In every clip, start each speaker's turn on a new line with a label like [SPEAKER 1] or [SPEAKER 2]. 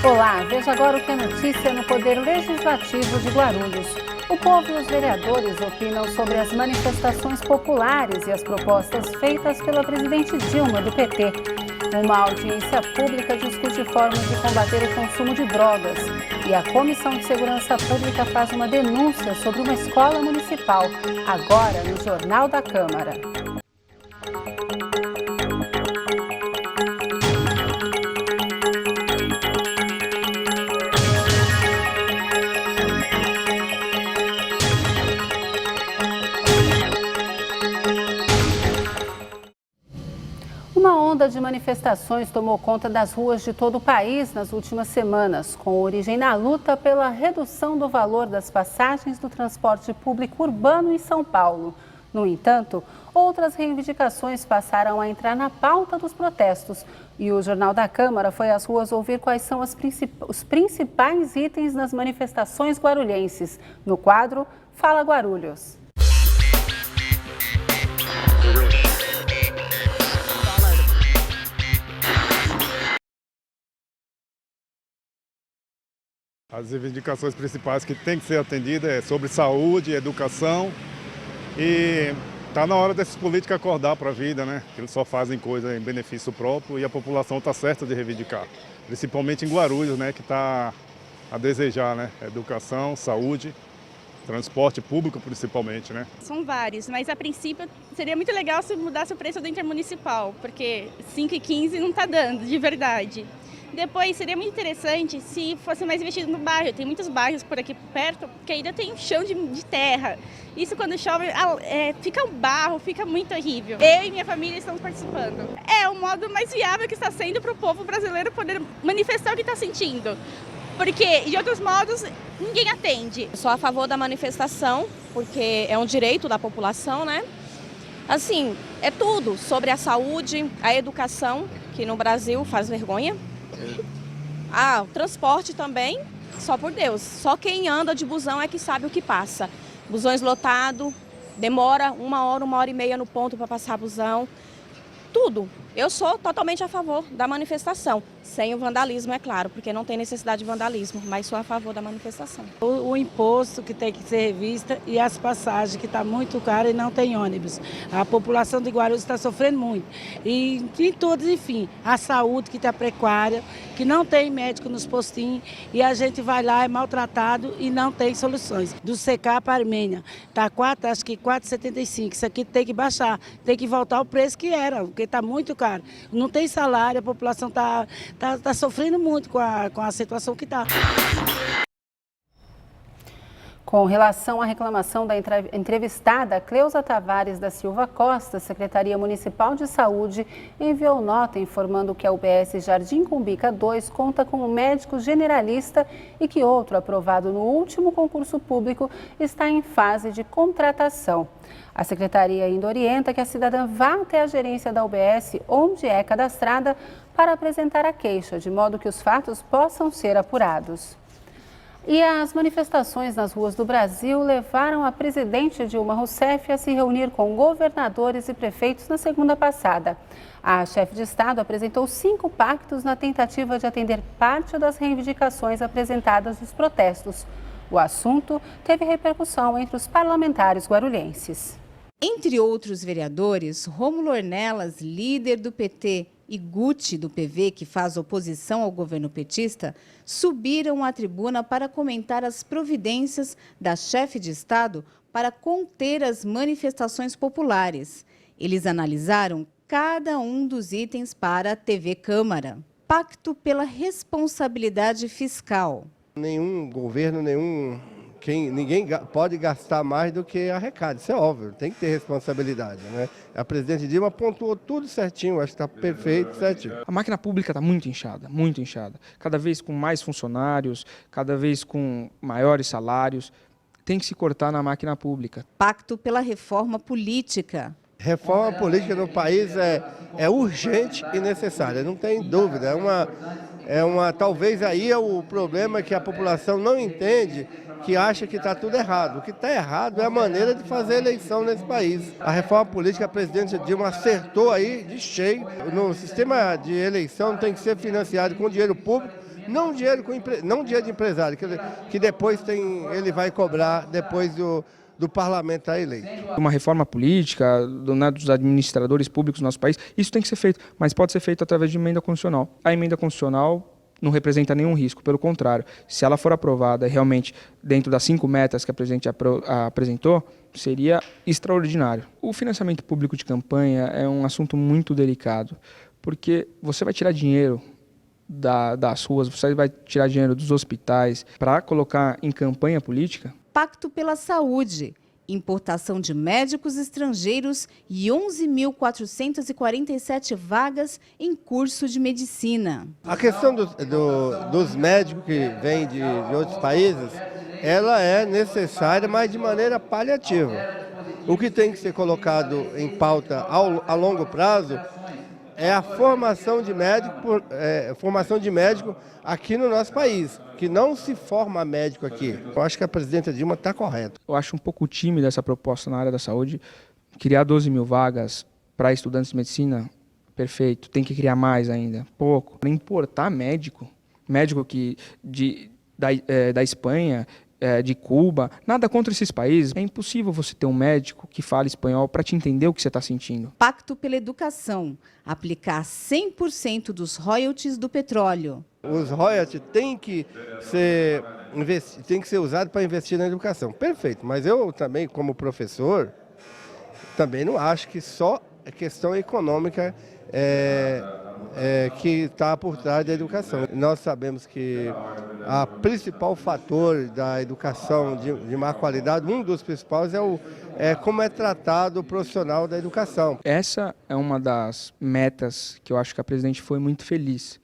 [SPEAKER 1] Olá, veja agora o que é notícia no Poder Legislativo de Guarulhos. O povo e os vereadores opinam sobre as manifestações populares e as propostas feitas pela presidente Dilma, do PT. Uma audiência pública discute formas de combater o consumo de drogas. E a Comissão de Segurança Pública faz uma denúncia sobre uma escola municipal, agora no Jornal da Câmara. Uma onda de manifestações tomou conta das ruas de todo o país nas últimas semanas, com origem na luta pela redução do valor das passagens do transporte público urbano em São Paulo. No entanto, outras reivindicações passaram a entrar na pauta dos protestos e o Jornal da Câmara foi às ruas ouvir quais são os principais itens das manifestações guarulhenses. No quadro, Fala Guarulhos.
[SPEAKER 2] As reivindicações principais que têm que ser atendidas é sobre saúde, educação e está na hora desses políticos acordar para a vida, né? Que eles só fazem coisa em benefício próprio e a população está certa de reivindicar. Principalmente em Guarulhos, né? Que está a desejar, né? Educação, saúde, transporte público principalmente, né?
[SPEAKER 3] São vários, mas a princípio seria muito legal se mudasse o preço do intermunicipal, porque 5,15 não está dando, de verdade. Depois, seria muito interessante se fosse mais investido no bairro. Tem muitos bairros por aqui perto que ainda tem chão de terra. Isso, quando chove, fica um barro, fica muito horrível. Eu e minha família estamos participando. É o modo mais viável que está sendo para o povo brasileiro poder manifestar o que está sentindo. Porque, de outros modos, ninguém atende.
[SPEAKER 4] Eu sou a favor da manifestação, porque é um direito da população, né? Assim, é tudo sobre a saúde, a educação, que no Brasil faz vergonha. O transporte também, só por Deus. Só quem anda de busão é que sabe o que passa. Busões lotados, demora 1 hora e meia no ponto para passar busão. Tudo. Eu sou totalmente a favor da manifestação, sem o vandalismo, é claro, porque não tem necessidade de vandalismo, mas sou a favor da manifestação.
[SPEAKER 5] O imposto que tem que ser revista e as passagens, que está muito caro e não tem ônibus. A população de Guarulhos está sofrendo muito. E em tudo, enfim, a saúde que está precária, que não tem médico nos postinhos e a gente vai lá, é maltratado e não tem soluções. Do CK para Armênia, está acho que 4,75. Isso aqui tem que baixar, tem que voltar ao preço que era, porque está muito caro. Não tem salário, a população está sofrendo muito com a situação que está.
[SPEAKER 1] Com relação à reclamação da entrevistada Cleusa Tavares da Silva Costa, Secretaria Municipal de Saúde enviou nota informando que a UBS Jardim Cumbica 2 conta com um médico generalista e que outro aprovado no último concurso público está em fase de contratação. A Secretaria ainda orienta que a cidadã vá até a gerência da UBS, onde é cadastrada, para apresentar a queixa, de modo que os fatos possam ser apurados. E as manifestações nas ruas do Brasil levaram a presidente Dilma Rousseff a se reunir com governadores e prefeitos na segunda passada. A chefe de Estado apresentou 5 pactos na tentativa de atender parte das reivindicações apresentadas nos protestos. O assunto teve repercussão entre os parlamentares guarulhenses.
[SPEAKER 6] Entre outros vereadores, Rômulo Ornelas, líder do PT, e Guti, do PV, que faz oposição ao governo petista, subiram à tribuna para comentar as providências da chefe de Estado para conter as manifestações populares. Eles analisaram cada um dos itens para a TV Câmara. Pacto pela responsabilidade fiscal.
[SPEAKER 7] Nenhum governo, ninguém pode gastar mais do que arrecada, isso é óbvio, tem que ter responsabilidade, né? A presidente Dilma pontuou tudo certinho, acho que está perfeito, certinho.
[SPEAKER 8] A máquina pública está muito inchada, cada vez com mais funcionários, cada vez com maiores salários, tem que se cortar na máquina pública.
[SPEAKER 6] Pacto pela reforma política.
[SPEAKER 7] Reforma política no país é urgente e necessária, não tem dúvida, talvez aí é o problema que a população não entende, que acha que está tudo errado. O que está errado é a maneira de fazer eleição nesse país. A reforma política, a presidente Dilma acertou aí de cheio. No sistema de eleição tem que ser financiado com dinheiro público, não dinheiro de empresário, quer dizer, que depois ele vai cobrar depois do parlamento estar eleito.
[SPEAKER 8] Uma reforma política dos administradores públicos do nosso país, isso tem que ser feito, mas pode ser feito através de emenda constitucional. A emenda constitucional não representa nenhum risco, pelo contrário, se ela for aprovada realmente dentro das 5 metas que a presidente apresentou, seria extraordinário. O financiamento público de campanha é um assunto muito delicado, porque você vai tirar dinheiro das ruas, você vai tirar dinheiro dos hospitais para colocar em campanha política.
[SPEAKER 6] Pacto pela Saúde, importação de médicos estrangeiros e 11.447 vagas em curso de medicina.
[SPEAKER 7] A questão dos médicos que vêm de outros países, ela é necessária, mas de maneira paliativa. O que tem que ser colocado em pauta a longo prazo é a formação de médico aqui no nosso país, que não se forma médico aqui. Eu acho que a presidenta Dilma está correta.
[SPEAKER 8] Eu acho um pouco tímida essa proposta na área da saúde. Criar 12 mil vagas para estudantes de medicina, perfeito. Tem que criar mais ainda, pouco. Para importar médico da Espanha, de Cuba, nada contra esses países. É impossível você ter um médico que fale espanhol para te entender o que você está sentindo.
[SPEAKER 6] Pacto pela Educação, aplicar 100% dos royalties do petróleo.
[SPEAKER 7] Os royalties têm que ser usados para investir na educação. Perfeito, mas eu também, como professor, também não acho que só a questão econômica que está por trás da educação. Nós sabemos que o principal fator da educação de má qualidade, um dos principais é como é tratado o profissional da educação.
[SPEAKER 8] Essa é uma das metas que eu acho que a presidente foi muito feliz.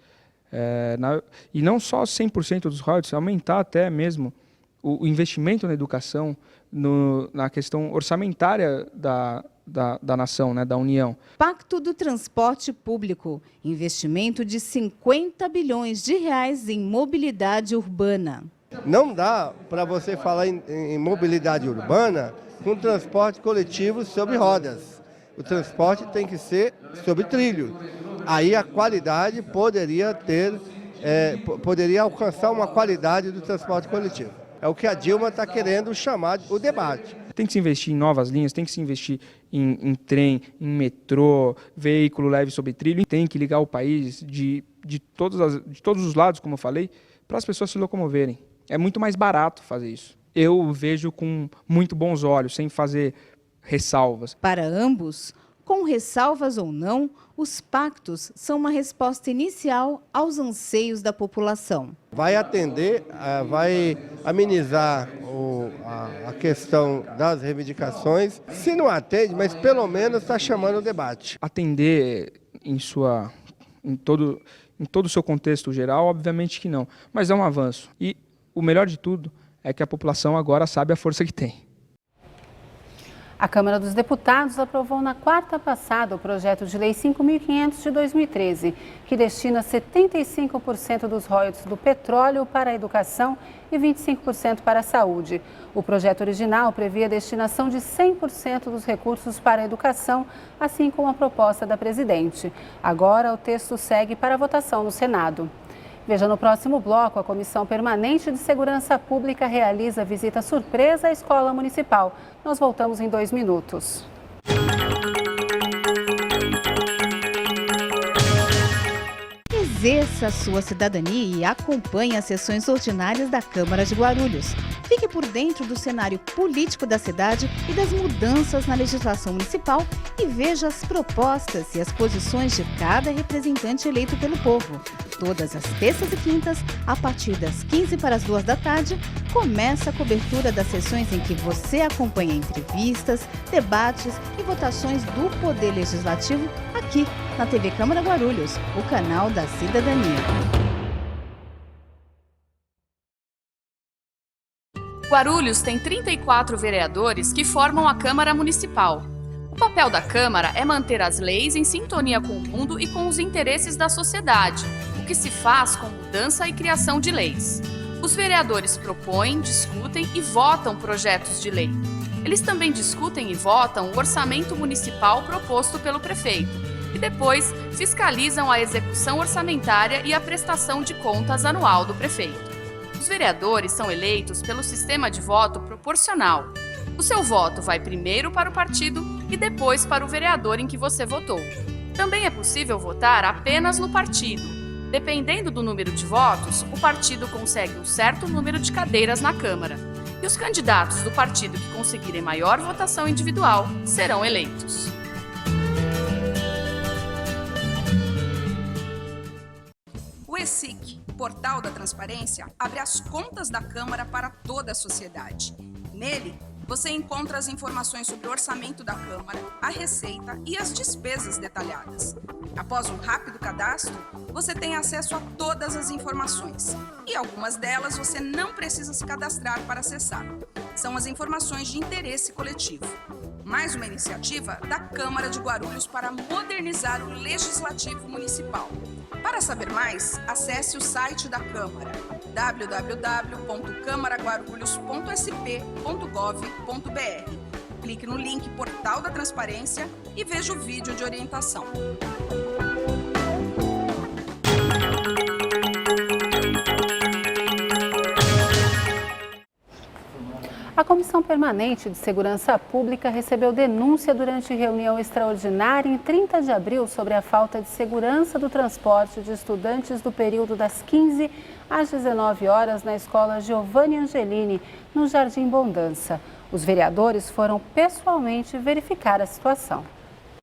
[SPEAKER 8] E não só 100% dos royalties, aumentar até mesmo o investimento na educação, na questão orçamentária da nação, né, da União.
[SPEAKER 6] Pacto do Transporte Público, investimento de 50 bilhões de reais em mobilidade urbana.
[SPEAKER 7] Não dá para você falar em mobilidade urbana com transporte coletivo sobre rodas. O transporte tem que ser sobre trilho. Aí a qualidade poderia alcançar uma qualidade do transporte coletivo. É o que a Dilma está querendo chamar o debate.
[SPEAKER 8] Tem que se investir em novas linhas, tem que se investir em trem, em metrô, veículo leve sobre trilho. Tem que ligar o país de todos os lados, como eu falei, para as pessoas se locomoverem. É muito mais barato fazer isso. Eu vejo com muito bons olhos, sem fazer ressalvas.
[SPEAKER 6] Para ambos, com ressalvas ou não, os pactos são uma resposta inicial aos anseios da população.
[SPEAKER 7] Vai atender, vai amenizar a questão das reivindicações. Se não atende, mas pelo menos está chamando o debate.
[SPEAKER 8] Atender em todo o seu contexto geral, obviamente que não, mas é um avanço. E o melhor de tudo é que a população agora sabe a força que tem.
[SPEAKER 1] A Câmara dos Deputados aprovou na quarta passada o projeto de lei 5.500 de 2013, que destina 75% dos royalties do petróleo para a educação e 25% para a saúde. O projeto original previa a destinação de 100% dos recursos para a educação, assim como a proposta da presidente. Agora, o texto segue para a votação no Senado. Veja no próximo bloco, a Comissão Permanente de Segurança Pública realiza visita surpresa à Escola Municipal. Nós voltamos em 2 minutos.
[SPEAKER 6] Exerça a sua cidadania e acompanhe as sessões ordinárias da Câmara de Guarulhos. Fique por dentro do cenário político da cidade e das mudanças na legislação municipal e veja as propostas e as posições de cada representante eleito pelo povo. Todas as terças e quintas, a partir das 15 para as 2 da tarde, começa a cobertura das sessões em que você acompanha entrevistas, debates e votações do Poder Legislativo aqui na TV Câmara Guarulhos, o canal da cidadania.
[SPEAKER 9] Guarulhos tem 34 vereadores que formam a Câmara Municipal. O papel da Câmara é manter as leis em sintonia com o mundo e com os interesses da sociedade, o que se faz com mudança e criação de leis. Os vereadores propõem, discutem e votam projetos de lei. Eles também discutem e votam o orçamento municipal proposto pelo prefeito. e depois fiscalizam a execução orçamentária e a prestação de contas anual do prefeito. Os vereadores são eleitos pelo sistema de voto proporcional. O seu voto vai primeiro para o partido e depois para o vereador em que você votou. Também é possível votar apenas no partido. Dependendo do número de votos, o partido consegue um certo número de cadeiras na Câmara. E os candidatos do partido que conseguirem maior votação individual serão eleitos.
[SPEAKER 10] O ESIC, Portal da Transparência, abre as contas da Câmara para toda a sociedade. Nele, você encontra as informações sobre o orçamento da Câmara, a receita e as despesas detalhadas. Após um rápido cadastro, você tem acesso a todas as informações. E algumas delas você não precisa se cadastrar para acessar. São as informações de interesse coletivo. Mais uma iniciativa da Câmara de Guarulhos para modernizar o Legislativo Municipal. Para saber mais, acesse o site da Câmara, www.câmaraguarulhos.sp.gov.br. Clique no link Portal da Transparência e veja o vídeo de orientação.
[SPEAKER 1] A Comissão Permanente de Segurança Pública recebeu denúncia durante reunião extraordinária em 30 de abril sobre a falta de segurança do transporte de estudantes do período das 15 às 19 horas na Escola Giovanni Angelini, no Jardim Bondança. Os vereadores foram pessoalmente verificar a situação.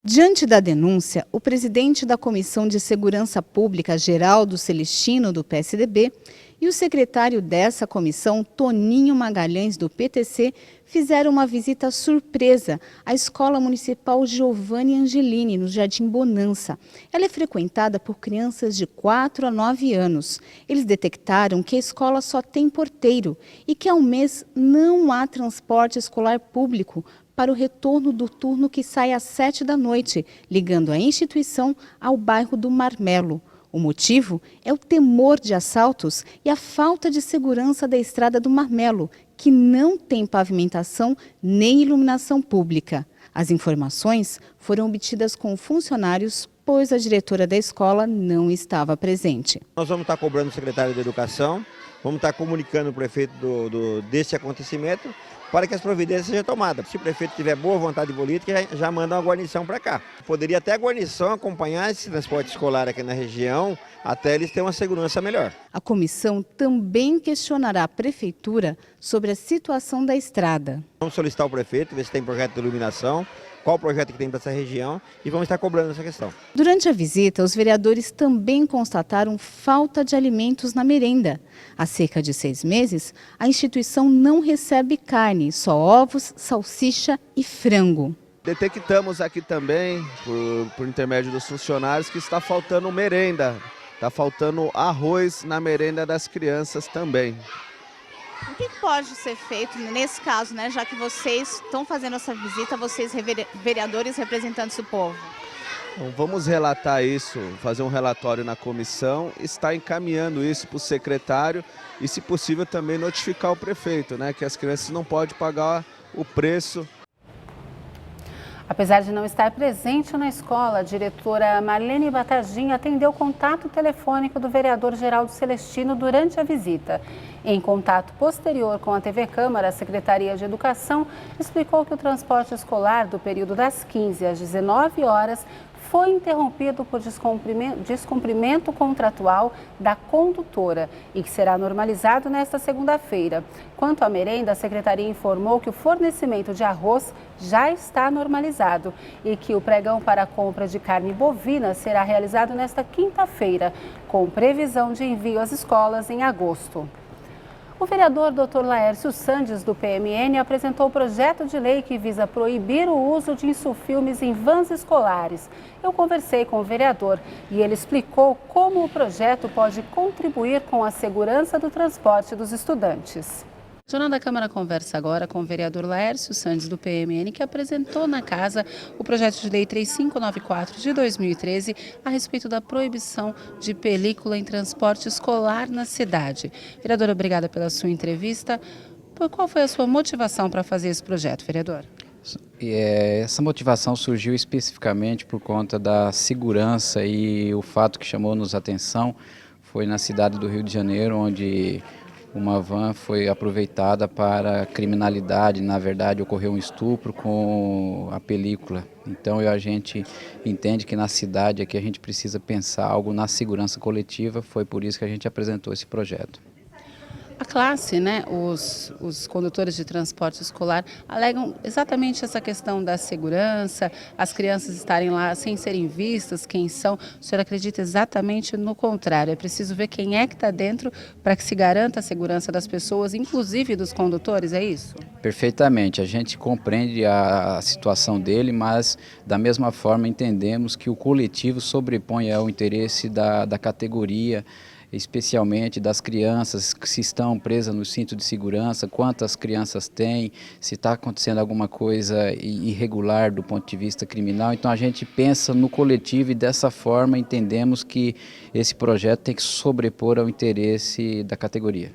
[SPEAKER 6] Diante da denúncia, o presidente da Comissão de Segurança Pública, Geraldo Celestino, do PSDB, e o secretário dessa comissão, Toninho Magalhães, do PTC, fizeram uma visita surpresa à Escola Municipal Giovanni Angelini, no Jardim Bonança. Ela é frequentada por crianças de 4 a 9 anos. Eles detectaram que a escola só tem porteiro e que ao mês não há transporte escolar público para o retorno do turno que sai às 7 da noite, ligando a instituição ao bairro do Marmelo. O motivo é o temor de assaltos e a falta de segurança da estrada do Marmelo, que não tem pavimentação nem iluminação pública. As informações foram obtidas com funcionários, pois a diretora da escola não estava presente.
[SPEAKER 11] Nós vamos estar cobrando o secretário de Educação, vamos estar comunicando o prefeito desse acontecimento para que as providências sejam tomadas. Se o prefeito tiver boa vontade política, já manda uma guarnição para cá. Poderia até a guarnição acompanhar esse transporte escolar aqui na região, até eles terem uma segurança melhor.
[SPEAKER 6] A comissão também questionará a prefeitura sobre a situação da estrada.
[SPEAKER 11] Vamos solicitar ao prefeito, ver se tem projeto de iluminação, qual o projeto que tem para essa região e vamos estar cobrando essa questão.
[SPEAKER 6] Durante a visita, os vereadores também constataram falta de alimentos na merenda. Há cerca de 6 meses, a instituição não recebe carne, só ovos, salsicha e frango.
[SPEAKER 12] Detectamos aqui também, por intermédio dos funcionários, que está faltando merenda, está faltando arroz na merenda das crianças também.
[SPEAKER 6] O que pode ser feito nesse caso, né, já que vocês estão fazendo essa visita, vocês vereadores representantes do povo?
[SPEAKER 12] Bom, vamos relatar isso, fazer um relatório na comissão, estar encaminhando isso para o secretário e, se possível, também notificar o prefeito, né, que as crianças não podem pagar o preço.
[SPEAKER 1] Apesar de não estar presente na escola, a diretora Marlene Batagim atendeu o contato telefônico do vereador Geraldo Celestino durante a visita. Em contato posterior com a TV Câmara, a Secretaria de Educação explicou que o transporte escolar do período das 15 às 19 horas foi interrompido por descumprimento contratual da condutora e que será normalizado nesta segunda-feira. Quanto à merenda, a Secretaria informou que o fornecimento de arroz já está normalizado e que o pregão para a compra de carne bovina será realizado nesta quinta-feira, com previsão de envio às escolas em agosto. O vereador Dr. Laércio Sandes, do PMN, apresentou o projeto de lei que visa proibir o uso de insufilmes em vans escolares. Eu conversei com o vereador e ele explicou como o projeto pode contribuir com a segurança do transporte dos estudantes. O Jornal da Câmara conversa agora com o vereador Laércio Sandes, do PMN, que apresentou na casa o projeto de lei 3594 de 2013 a respeito da proibição de película em transporte escolar na cidade. Vereador, obrigada pela sua entrevista. Qual foi a sua motivação para fazer esse projeto, vereador?
[SPEAKER 13] Essa motivação surgiu especificamente por conta da segurança, e o fato que chamou-nos a atenção foi na cidade do Rio de Janeiro, onde uma van foi aproveitada para criminalidade. Na verdade, ocorreu um estupro com a película. Então a gente entende que na cidade aqui a gente precisa pensar algo na segurança coletiva, foi por isso que a gente apresentou esse projeto.
[SPEAKER 1] A classe, né, os condutores de transporte escolar alegam exatamente essa questão da segurança, as crianças estarem lá sem serem vistas, quem são. O senhor acredita exatamente no contrário? É preciso ver quem é que está dentro para que se garanta a segurança das pessoas, inclusive dos condutores, é isso?
[SPEAKER 13] Perfeitamente, a gente compreende a situação dele, mas da mesma forma entendemos que o coletivo sobrepõe ao interesse da categoria, especialmente das crianças que se estão presas no cinto de segurança, quantas crianças tem, se está acontecendo alguma coisa irregular do ponto de vista criminal. Então a gente pensa no coletivo e dessa forma entendemos que esse projeto tem que sobrepor ao interesse da categoria.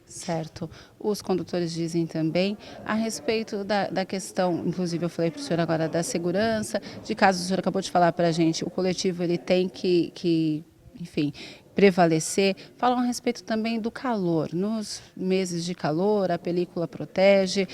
[SPEAKER 1] Certo. Os condutores dizem também a respeito da questão, inclusive eu falei para o senhor agora da segurança, de caso o senhor acabou de falar para a gente, o coletivo ele tem que enfim, prevalecer. Falam a respeito também do calor. Nos meses de calor, a película protege.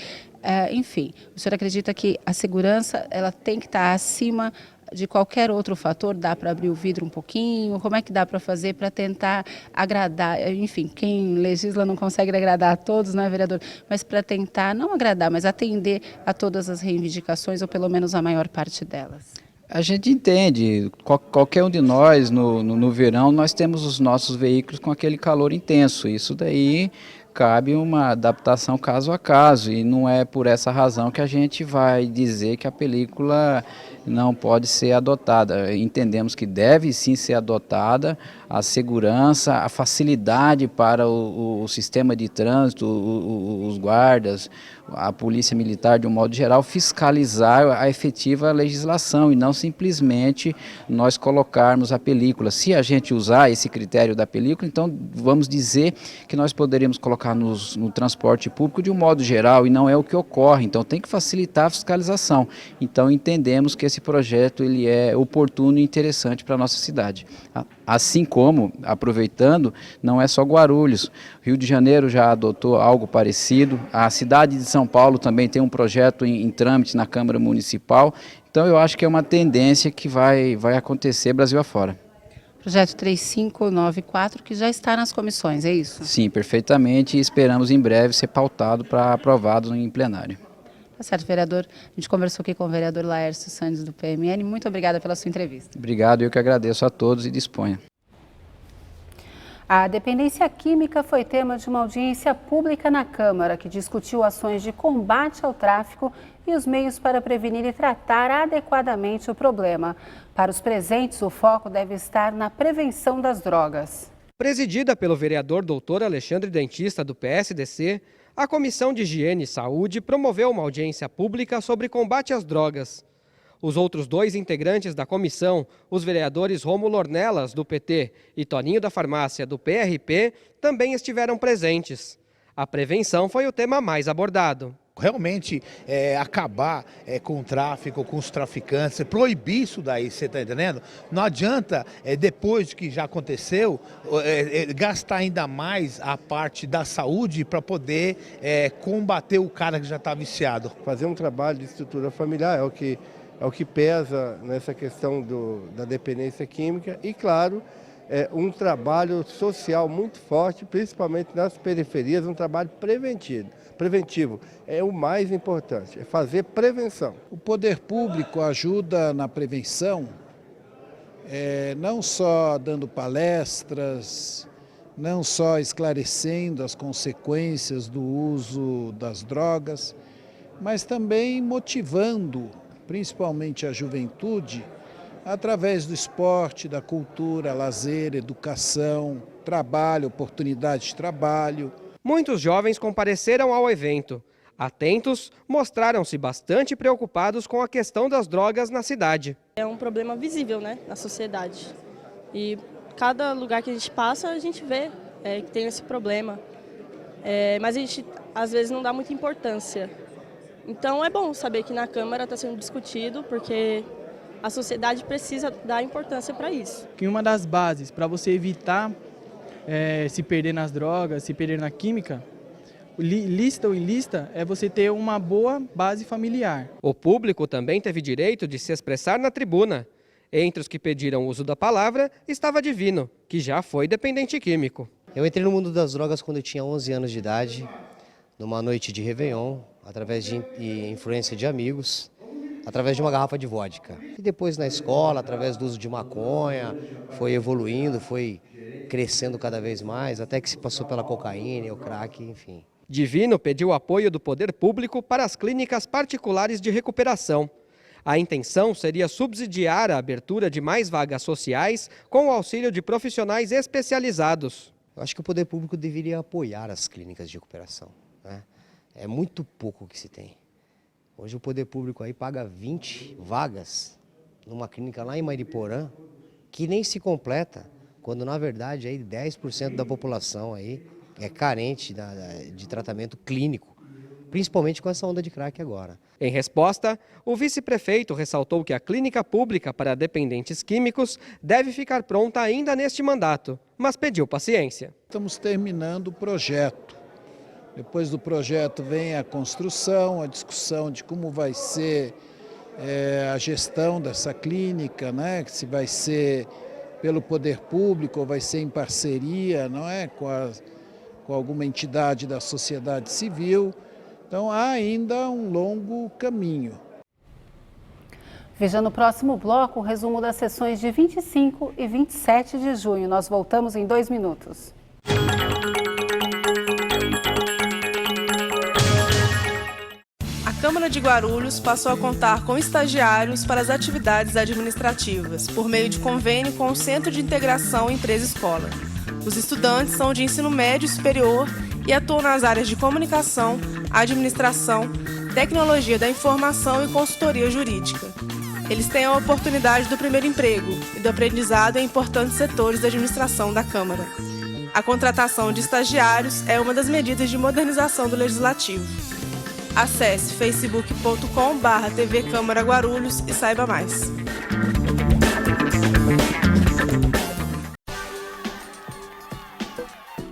[SPEAKER 1] Enfim, o senhor acredita que a segurança ela tem que estar acima de qualquer outro fator? Dá para abrir o vidro um pouquinho? Como é que dá para fazer para tentar agradar? Enfim, quem legisla não consegue agradar a todos, não é, vereador? Mas para tentar, não agradar, mas atender a todas as reivindicações, ou pelo menos a maior parte delas.
[SPEAKER 13] A gente entende, qualquer um de nós no verão nós temos os nossos veículos com aquele calor intenso, isso daí cabe uma adaptação caso a caso, e não é por essa razão que a gente vai dizer que a película não pode ser adotada. Entendemos que deve sim ser adotada a segurança, a facilidade para o sistema de trânsito, os guardas, a polícia militar de um modo geral, fiscalizar a efetiva legislação e não simplesmente nós colocarmos a película. Se a gente usar esse critério da película, então vamos dizer que nós poderíamos colocar no transporte público de um modo geral, e não é o que ocorre. Então tem que facilitar a fiscalização. Então entendemos que esse projeto ele é oportuno e interessante para a nossa cidade. Assim como, aproveitando, não é só Guarulhos, Rio de Janeiro já adotou algo parecido, a cidade de São Paulo também tem um projeto em trâmite na Câmara Municipal. Então eu acho que é uma tendência que vai acontecer Brasil afora.
[SPEAKER 1] Projeto 3594, que já está nas comissões, é isso?
[SPEAKER 13] Sim, perfeitamente, e esperamos em breve ser pautado para aprovado em plenário.
[SPEAKER 1] Tá certo, vereador. A gente conversou aqui com o vereador Laércio Santos, do PMN. Muito obrigada pela sua entrevista.
[SPEAKER 13] Obrigado, eu que agradeço a todos e disponha.
[SPEAKER 1] A dependência química foi tema de uma audiência pública na Câmara, que discutiu ações de combate ao tráfico e os meios para prevenir e tratar adequadamente o problema. Para os presentes, o foco deve estar na prevenção das drogas.
[SPEAKER 14] Presidida pelo vereador Dr. Alexandre Dentista, do PSDC, a Comissão de Higiene e Saúde promoveu uma audiência pública sobre combate às drogas. Os outros dois integrantes da comissão, os vereadores Rômulo Ornelas, do PT, e Toninho da Farmácia, do PRP, também estiveram presentes. A prevenção foi o tema mais abordado.
[SPEAKER 15] Realmente acabar com o tráfico, com os traficantes, proibir isso daí, você está entendendo? Não adianta, depois que já aconteceu, gastar ainda mais a parte da saúde para poder combater o cara que já está viciado.
[SPEAKER 7] Fazer um trabalho de estrutura familiar é o que pesa nessa questão da dependência química e, claro, um trabalho social muito forte, principalmente nas periferias, um trabalho preventivo. É o mais importante, é fazer prevenção.
[SPEAKER 16] O poder público ajuda na prevenção, não só dando palestras, não só esclarecendo as consequências do uso das drogas, mas também motivando, principalmente a juventude, através do esporte, da cultura, lazer, educação, trabalho, oportunidade de trabalho.
[SPEAKER 14] Muitos jovens compareceram ao evento. Atentos, mostraram-se bastante preocupados com a questão das drogas na cidade.
[SPEAKER 17] É um problema visível, né, na sociedade. E cada lugar que a gente passa, a gente vê que tem esse problema. Mas a gente, às vezes, não dá muita importância. Então é bom saber que na Câmara está sendo discutido, porque a sociedade precisa dar importância para isso.
[SPEAKER 18] Que uma das bases para você evitar se perder nas drogas, se perder na química, lícita ou ilícita, é você ter uma boa base familiar.
[SPEAKER 14] O público também teve direito de se expressar na tribuna. Entre os que pediram o uso da palavra estava Divino, que já foi dependente químico.
[SPEAKER 19] Eu entrei no mundo das drogas quando eu tinha 11 anos de idade, numa noite de Réveillon, através de influência de amigos, através de uma garrafa de vodka. E depois na escola, através do uso de maconha, foi evoluindo, foi crescendo cada vez mais, até que se passou pela cocaína, o crack, enfim.
[SPEAKER 14] Divino pediu apoio do poder público para as clínicas particulares de recuperação. A intenção seria subsidiar a abertura de mais vagas sociais com o auxílio de profissionais especializados.
[SPEAKER 19] Eu acho que o poder público deveria apoiar as clínicas de recuperação, né? É muito pouco que se tem. Hoje o poder público aí paga 20 vagas numa clínica lá em Mariporã, que nem se completa, quando na verdade aí 10% da população aí é carente de tratamento clínico, principalmente com essa onda de crack agora.
[SPEAKER 14] Em resposta, o vice-prefeito ressaltou que a clínica pública para dependentes químicos deve ficar pronta ainda neste mandato, mas pediu paciência.
[SPEAKER 16] Estamos terminando o projeto. Depois do projeto vem a construção, a discussão de como vai ser a gestão dessa clínica, né? Se vai ser pelo poder público ou vai ser em parceria, não é? Com alguma entidade da sociedade civil. Então há ainda um longo caminho.
[SPEAKER 1] Veja no próximo bloco o resumo das sessões de 25 e 27 de junho. Nós voltamos em 2 minutos.
[SPEAKER 20] A Câmara de Guarulhos passou a contar com estagiários para as atividades administrativas, por meio de convênio com o Centro de Integração Empresa-Escola. Os estudantes são de ensino médio e superior e atuam nas áreas de comunicação, administração, tecnologia da informação e consultoria jurídica. Eles têm a oportunidade do primeiro emprego e do aprendizado em importantes setores da administração da Câmara. A contratação de estagiários é uma das medidas de modernização do Legislativo. Acesse facebook.com/TV Câmara Guarulhos e saiba mais.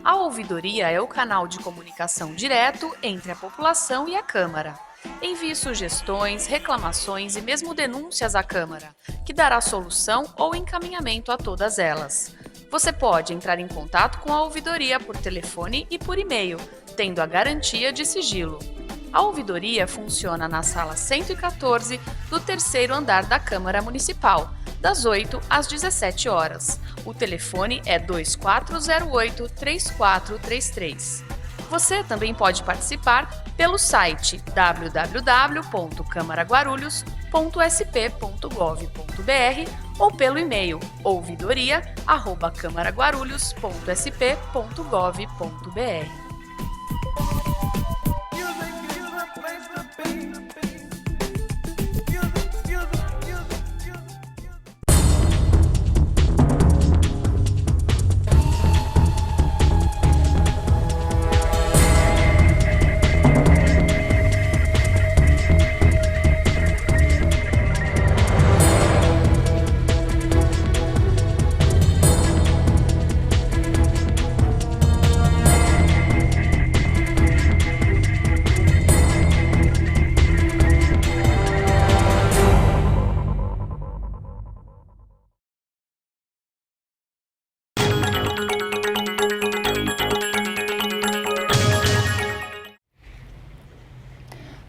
[SPEAKER 9] A ouvidoria é o canal de comunicação direto entre a população e a Câmara. Envie sugestões, reclamações e mesmo denúncias à Câmara, que dará solução ou encaminhamento a todas elas. Você pode entrar em contato com a ouvidoria por telefone e por e-mail, tendo a garantia de sigilo. A ouvidoria funciona na sala 114 do 3º andar da Câmara Municipal, das 8 às 17 horas. O telefone é 2408-3433. Você também pode participar pelo site www.camaraguarulhos.sp.gov.br ou pelo e-mail ouvidoria@camaraguarulhos.sp.gov.br.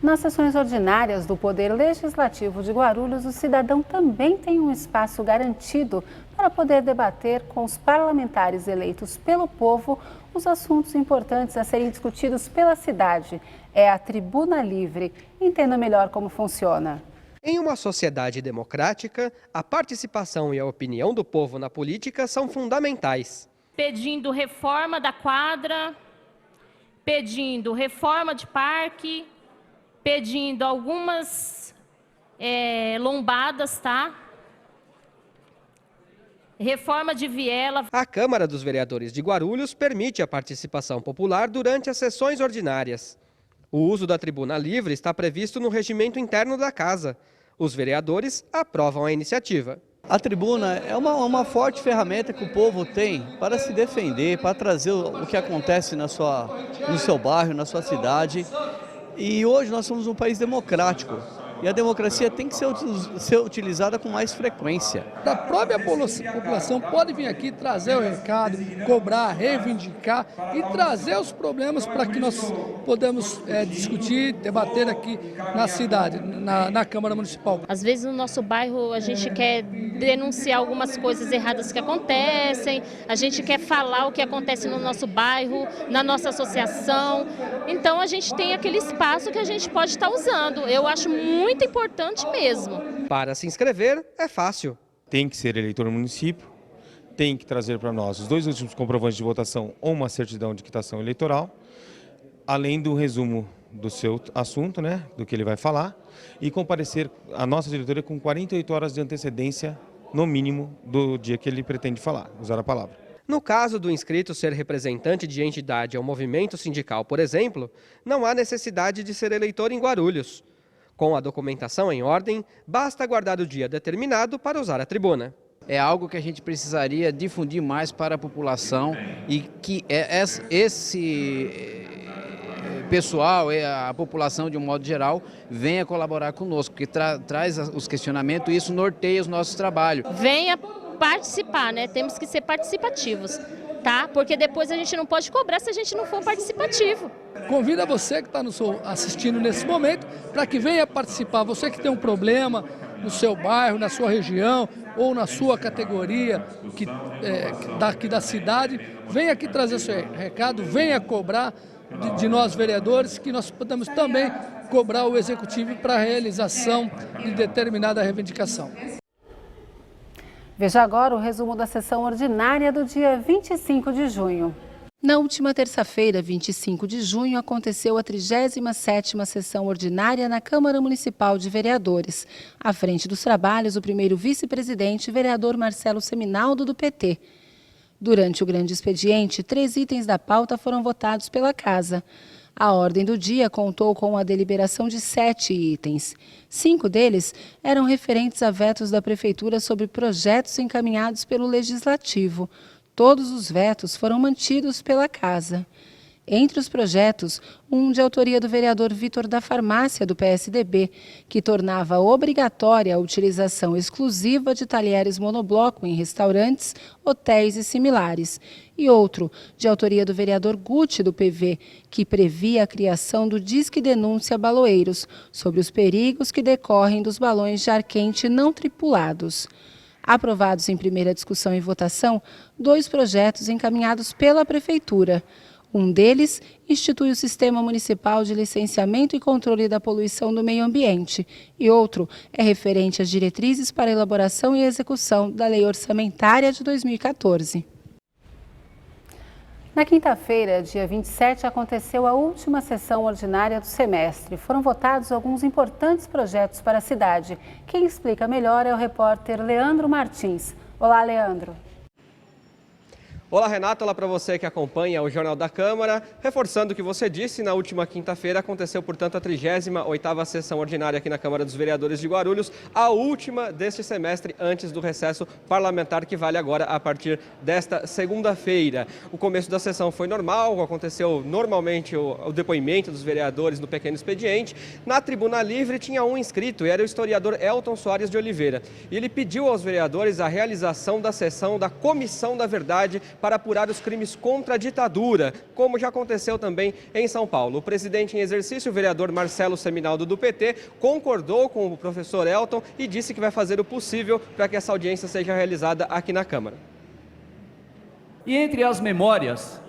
[SPEAKER 1] Nas sessões ordinárias do Poder Legislativo de Guarulhos, o cidadão também tem um espaço garantido para poder debater com os parlamentares eleitos pelo povo os assuntos importantes a serem discutidos pela cidade. É a Tribuna Livre. Entenda melhor como funciona.
[SPEAKER 14] Em uma sociedade democrática, a participação e a opinião do povo na política são fundamentais.
[SPEAKER 21] Pedindo reforma da quadra, pedindo reforma de parque, pedindo algumas lombadas, tá? Reforma de viela.
[SPEAKER 14] A Câmara dos Vereadores de Guarulhos permite a participação popular durante as sessões ordinárias. O uso da tribuna livre está previsto no regimento interno da Casa. Os vereadores aprovam a iniciativa.
[SPEAKER 2] A tribuna é uma forte ferramenta que o povo tem para se defender, para trazer o que acontece no seu bairro, na sua cidade. E hoje nós somos um país democrático. E a democracia tem que ser utilizada com mais frequência.
[SPEAKER 22] A própria população pode vir aqui trazer o recado, cobrar, reivindicar e trazer os problemas para que nós podemos discutir, debater aqui na cidade, na Câmara Municipal.
[SPEAKER 21] Às vezes no nosso bairro a gente quer denunciar algumas coisas erradas que acontecem, a gente quer falar o que acontece no nosso bairro, na nossa associação. Então a gente tem aquele espaço que a gente pode estar usando. Eu acho muito importante mesmo.
[SPEAKER 14] Para se inscrever é fácil.
[SPEAKER 23] Tem que ser eleitor no município, tem que trazer para nós os 2 últimos comprovantes de votação ou uma certidão de quitação eleitoral, além do resumo do seu assunto, né, do que ele vai falar, e comparecer à nossa diretoria com 48 horas de antecedência, no mínimo, do dia que ele pretende falar, usar a palavra.
[SPEAKER 14] No caso do inscrito ser representante de entidade ou movimento sindical, por exemplo, não há necessidade de ser eleitor em Guarulhos. Com a documentação em ordem, basta aguardar o dia determinado para usar a tribuna.
[SPEAKER 13] É algo que a gente precisaria difundir mais para a população e que esse pessoal, a população de um modo geral, venha colaborar conosco, porque traz os questionamentos e isso norteia os nossos trabalhos.
[SPEAKER 21] Venha participar, né? Temos que ser participativos, tá? Porque depois a gente não pode cobrar se a gente não for participativo.
[SPEAKER 22] Convido você que está assistindo nesse momento para que venha participar. Você que tem um problema no seu bairro, na sua região ou na sua categoria daqui da cidade, venha aqui trazer seu recado, venha cobrar de nós vereadores, que nós podemos também cobrar o executivo para a realização de determinada reivindicação.
[SPEAKER 1] Veja agora o resumo da sessão ordinária do dia 25 de junho. Na última terça-feira, 25 de junho, aconteceu a 37ª sessão ordinária na Câmara Municipal de Vereadores. À frente dos trabalhos, o primeiro vice-presidente, vereador Marcelo Seminaldo, do PT. Durante o grande expediente, 3 itens da pauta foram votados pela Casa. A ordem do dia contou com a deliberação de 7 itens. 5 deles eram referentes a vetos da Prefeitura sobre projetos encaminhados pelo Legislativo. Todos os vetos foram mantidos pela Casa. Entre os projetos, um de autoria do vereador Vitor da Farmácia, do PSDB, que tornava obrigatória a utilização exclusiva de talheres monobloco em restaurantes, hotéis e similares. E outro, de autoria do vereador Guti, do PV, que previa a criação do Disque Denúncia Baloeiros, sobre os perigos que decorrem dos balões de ar quente não tripulados. Aprovados em primeira discussão e votação, 2 projetos encaminhados pela Prefeitura. Um deles institui o Sistema Municipal de Licenciamento e Controle da Poluição do Meio Ambiente e outro é referente às diretrizes para a elaboração e execução da Lei Orçamentária de 2014. Na quinta-feira, dia 27, aconteceu a última sessão ordinária do semestre. Foram votados alguns importantes projetos para a cidade. Quem explica melhor é o repórter Leandro Martins. Olá, Leandro.
[SPEAKER 14] Olá, Renata. Olá para você que acompanha o Jornal da Câmara. Reforçando o que você disse, na última quinta-feira aconteceu, portanto, a 38ª sessão ordinária aqui na Câmara dos Vereadores de Guarulhos, a última deste semestre antes do recesso parlamentar que vale agora a partir desta segunda-feira. O começo da sessão foi normal, aconteceu normalmente o depoimento dos vereadores no pequeno expediente. Na tribuna livre tinha um inscrito, era o historiador Elton Soares de Oliveira. E ele pediu aos vereadores a realização da sessão da Comissão da Verdade para apurar os crimes contra a ditadura, como já aconteceu também em São Paulo. O presidente em exercício, o vereador Marcelo Seminaldo, do PT, concordou com o professor Elton e disse que vai fazer o possível para que essa audiência seja realizada aqui na Câmara.
[SPEAKER 24] E entre as memórias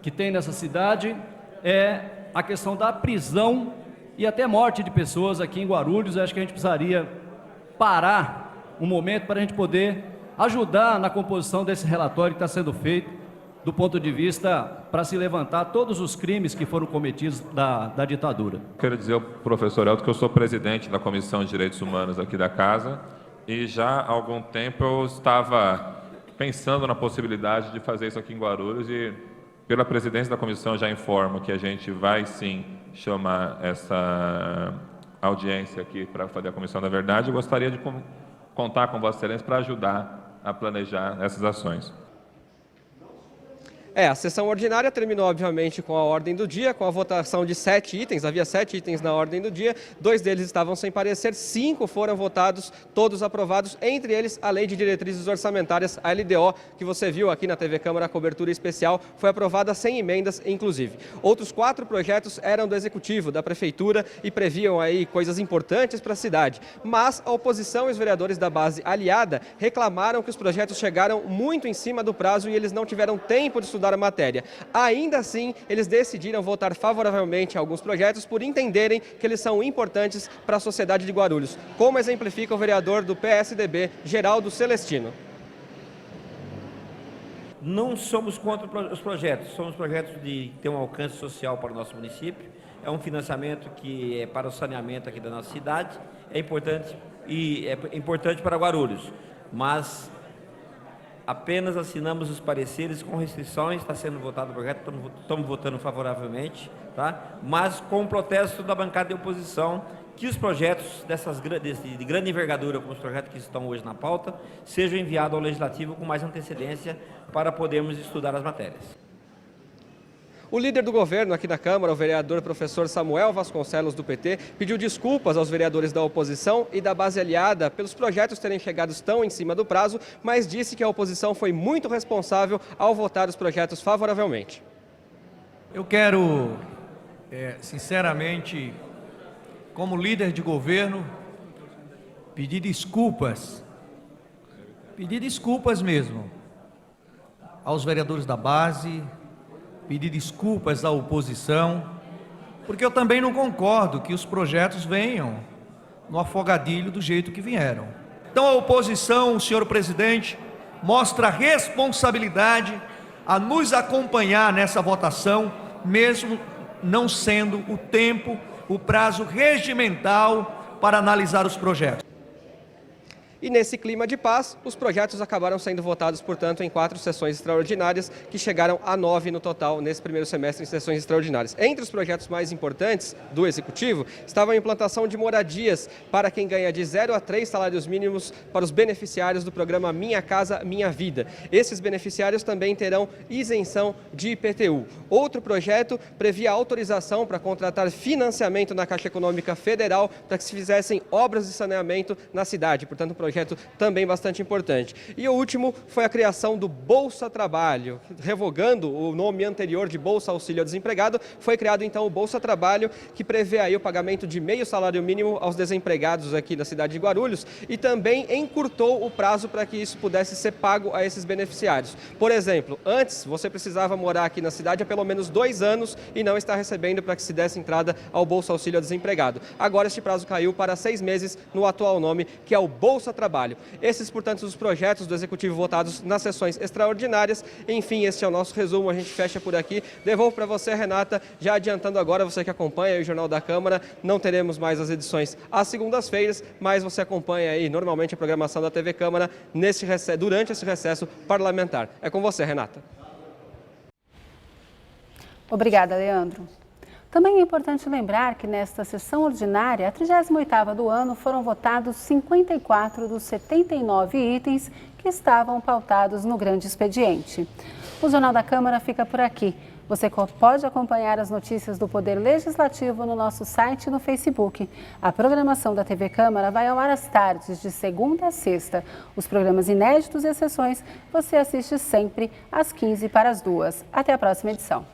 [SPEAKER 24] que tem nessa cidade é a questão da prisão e até morte de pessoas aqui em Guarulhos. Acho que a gente precisaria parar um momento para a gente poder ajudar na composição desse relatório que está sendo feito do ponto de vista para se levantar todos os crimes que foram cometidos da ditadura.
[SPEAKER 25] Quero dizer ao professor Elton que eu sou presidente da Comissão de Direitos Humanos aqui da Casa e já há algum tempo eu estava pensando na possibilidade de fazer isso aqui em Guarulhos e Pela presidência da comissão, já informo que a gente vai sim chamar essa audiência aqui para fazer a Comissão da Verdade. Eu gostaria de contar com Vossa Excelência para ajudar a planejar essas ações.
[SPEAKER 14] A sessão ordinária terminou, obviamente, com a ordem do dia, com a votação de 7 itens. Havia 7 itens na ordem do dia, 2 deles estavam sem parecer, 5 foram votados, todos aprovados, entre eles a Lei de Diretrizes Orçamentárias, a LDO, que você viu aqui na TV Câmara, a cobertura especial, foi aprovada sem emendas, inclusive. Outros 4 projetos eram do Executivo, da Prefeitura, e previam aí coisas importantes para a cidade. Mas a oposição e os vereadores da base aliada reclamaram que os projetos chegaram muito em cima do prazo e eles não tiveram tempo de estudar a matéria. Ainda assim, eles decidiram votar favoravelmente a alguns projetos por entenderem que eles são importantes para a sociedade de Guarulhos, como exemplifica o vereador do PSDB, Geraldo Celestino.
[SPEAKER 3] Não somos contra os projetos, somos projetos de ter um alcance social para o nosso município, é um financiamento que é para o saneamento aqui da nossa cidade, é importante e é importante para Guarulhos, mas apenas assinamos os pareceres com restrições, está sendo votado o projeto, estamos votando favoravelmente, tá? Mas com o protesto da bancada de oposição, que os projetos de grande envergadura, como os projetos que estão hoje na pauta, sejam enviados ao Legislativo com mais antecedência para podermos estudar as matérias.
[SPEAKER 14] O líder do governo aqui na Câmara, o vereador professor Samuel Vasconcelos, do PT, pediu desculpas aos vereadores da oposição e da base aliada pelos projetos terem chegado tão em cima do prazo, mas disse que a oposição foi muito responsável ao votar os projetos favoravelmente.
[SPEAKER 4] Eu quero, sinceramente, como líder de governo, pedir desculpas mesmo, aos vereadores da base, pedir desculpas à oposição, porque eu também não concordo que os projetos venham no afogadilho do jeito que vieram. Então a oposição, senhor presidente, mostra responsabilidade a nos acompanhar nessa votação, mesmo não sendo o prazo regimental para analisar os projetos.
[SPEAKER 14] E nesse clima de paz, os projetos acabaram sendo votados, portanto, em 4 sessões extraordinárias, que chegaram a 9 no total nesse primeiro semestre em sessões extraordinárias. Entre os projetos mais importantes do Executivo, estava a implantação de moradias para quem ganha de 0 a 3 salários mínimos para os beneficiários do programa Minha Casa Minha Vida. Esses beneficiários também terão isenção de IPTU. Outro projeto previa autorização para contratar financiamento na Caixa Econômica Federal para que se fizessem obras de saneamento na cidade, portanto, um projeto também bastante importante. E o último foi a criação do Bolsa Trabalho. Revogando o nome anterior de Bolsa Auxílio ao Desempregado, foi criado então o Bolsa Trabalho, que prevê aí o pagamento de meio salário mínimo aos desempregados aqui da cidade de Guarulhos e também encurtou o prazo para que isso pudesse ser pago a esses beneficiários. Por exemplo, antes você precisava morar aqui na cidade há pelo menos 2 anos e não estar recebendo para que se desse entrada ao Bolsa Auxílio ao Desempregado. Agora este prazo caiu para 6 meses no atual nome, que é o Bolsa Trabalho. Esses, portanto, os projetos do Executivo votados nas sessões extraordinárias. Enfim, este é o nosso resumo, a gente fecha por aqui. Devolvo para você, Renata, já adiantando agora, você que acompanha o Jornal da Câmara, não teremos mais as edições às segundas-feiras, mas você acompanha aí normalmente a programação da TV Câmara durante esse recesso parlamentar. É com você, Renata.
[SPEAKER 1] Obrigada, Leandro. Também é importante lembrar que nesta sessão ordinária, a 38ª do ano, foram votados 54 dos 79 itens que estavam pautados no grande expediente. O Jornal da Câmara fica por aqui. Você pode acompanhar as notícias do Poder Legislativo no nosso site e no Facebook. A programação da TV Câmara vai ao ar às tardes, de segunda a sexta. Os programas inéditos e as sessões você assiste sempre às 15 para as 2. Até a próxima edição.